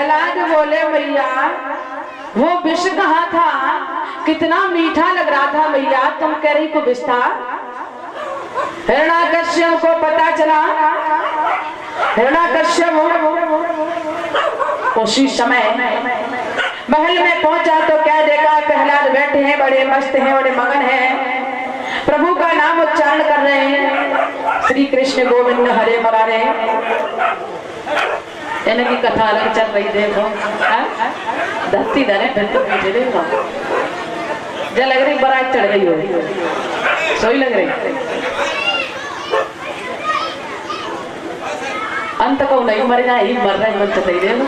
प्रहलाद बोले मैया वो विष कहाँ था, कितना मीठा लग रहा था मैया, तुम कह रही को विष था। हिरण्याकश्यप को पता चला। हिरण्याकश्यप उसी समय महल में पहुंचा तो क्या देखा, प्रहलाद बैठे हैं, बड़े मस्त हैं, बड़े मगन हैं, प्रभु का नाम उच्चारण कर रहे हैं, श्री कृष्ण गोविंद हरे मुरारे। इनकी कथा अलग चल रही, देखो धरती धरे फिर तो पीछे देखो जो लग रही बारात चढ़ गई हो, सोई लग रही। अंत को नहीं मर जाए, ही मर रहा है मन चल रही देखो।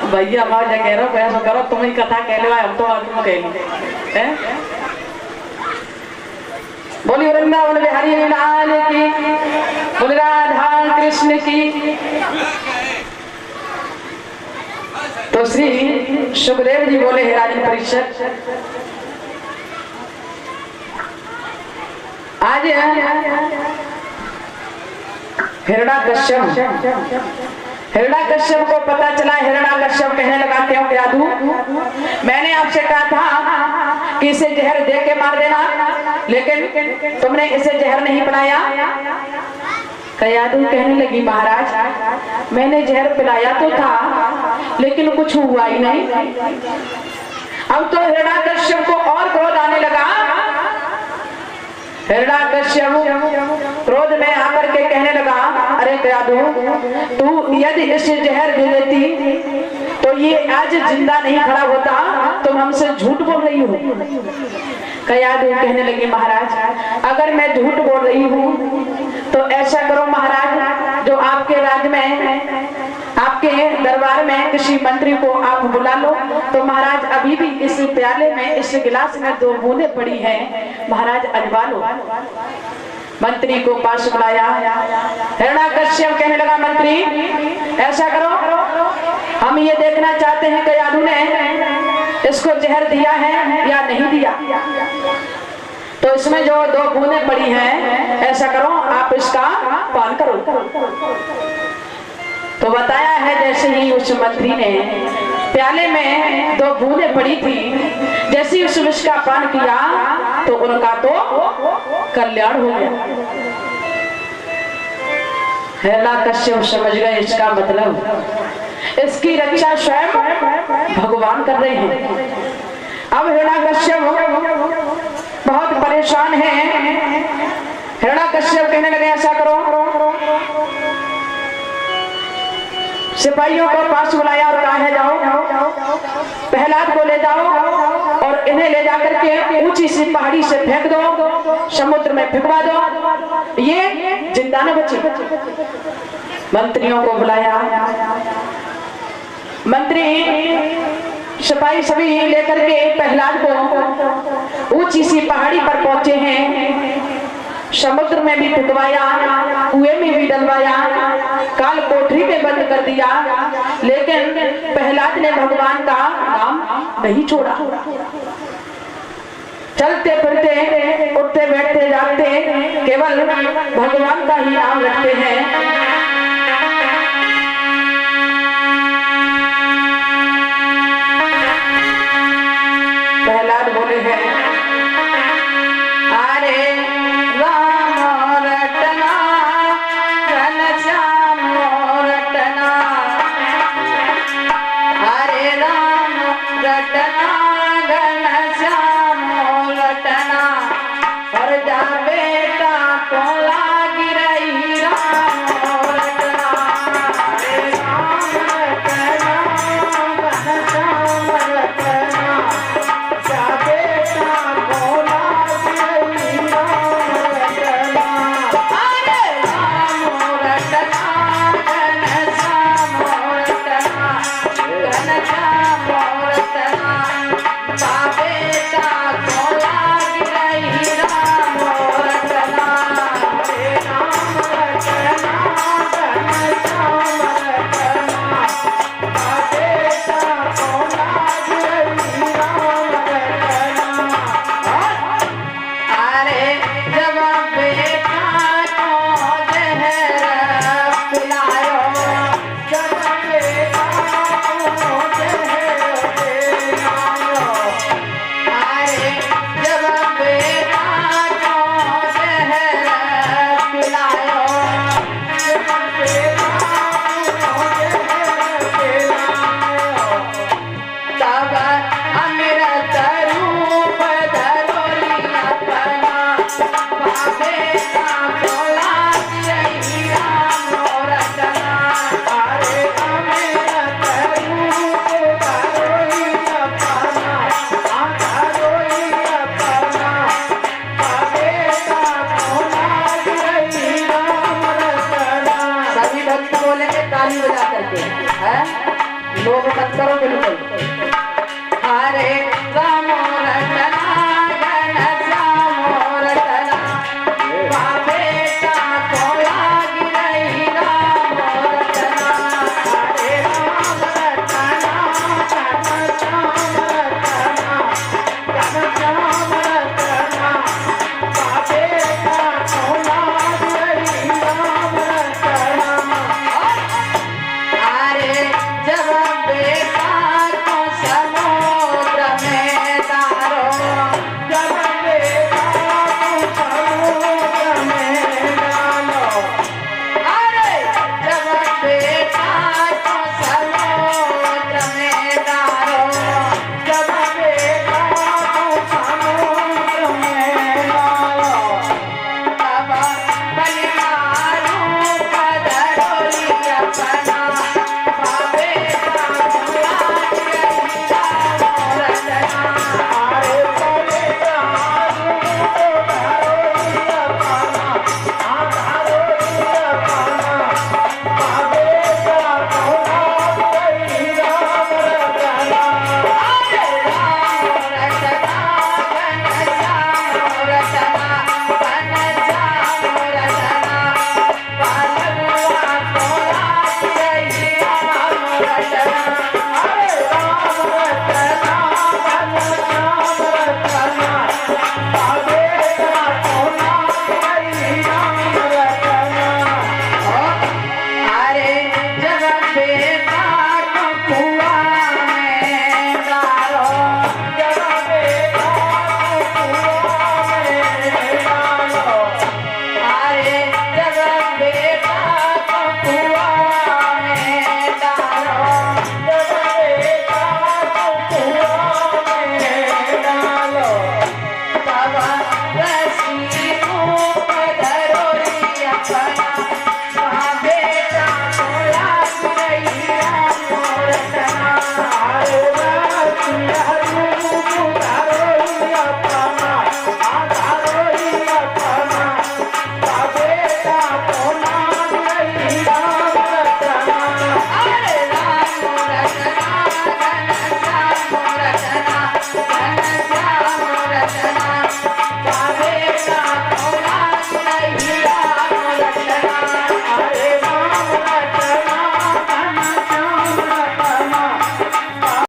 भैया आवाज कह रहा प्रयास करो, तुम ही कथा कह लो, हम तो आदमी कह लो। बोली वृंदावन बिहारी लाल की, बोली राधा कृष्ण की। तो श्री सुखदेव जी बोले, हे राजन परीक्षित, आज हिरण्याकश्यप को पता चला। हिरण्याकश्यप कहने लगा, क्यों यादू, मैंने आपसे कहा था कि इसे जहर दे के मार देना, लेकिन तुमने इसे जहर नहीं बनाया। कयादू कहने लगी, महाराज मैंने जहर पिलाया तो था, लेकिन कुछ हुआ ही नहीं। अब तो हिरण्याकश्यप को और क्रोध आने लगा। हिरण्याकश्यप क्रोध में आकर के कहने लगा, अरे कयादू, तू यदि इसे जहर दे देती तो ये आज जिंदा नहीं खड़ा होता, तुम हमसे झूठ बोल रही हो। कयादू कहने लगी, महाराज अगर मैं झूठ बोल रही हूँ तो ऐसा करो महाराज, जो आपके राज्य में, आपके दरबार में किसी मंत्री को आप बुला लो। तो महाराज अभी भी इस प्याले में, इस गिलास में 2 बूंदें पड़ी हैं, महाराज अजवा लो। मंत्री को पास बुलाया। हिरण्याकश्यप कहने लगा, मंत्री ऐसा करो, हम ये देखना चाहते हैं कि यादू ने इसको जहर दिया है या नहीं दिया। तो इसमें जो 2 बूंदें पड़ी हैं, ऐसा करो आप इसका पान करो। तो बताया है जैसे ही उस मंत्री ने प्याले में 2 बूंदें पड़ी थी, जैसे ही उस विष का पान किया तो उनका तो कल्याण हो गया। हिरण्याकश्यप समझ गए इसका मतलब इसकी रक्षा स्वयं भगवान कर रहे हैं। अब हिरण्याकश्यप बहुत परेशान है। हिरण्याकश्यप कहने लगे, ऐसा करो, सिपाहियों को पास बुलाया और कहा है जाओ प्रहलाद को ले जाओ और इन्हें ले जाकर के ऊंची सी पहाड़ी से फेंक दो, समुद्र में फेंकवा दो, ये जिंदा न बचे। मंत्रियों को बुलाया। मंत्री सिपाही सभी लेकर के प्रहलाद को ऊंची सी पहाड़ी पर पहुंचे हैं। समुद्र में भी फेंकवाया, कुएं में भी डलवाया, काल कोठरी में बंद कर दिया, लेकिन प्रहलाद ने भगवान का नाम नहीं छोड़ा। चलते फिरते, उठते बैठते जाते केवल भगवान का ही नाम रखते हैं। प्रहलाद बोले हैं, अरे राम रटना घनश्याम रटना, अरे राम रटना घनश्याम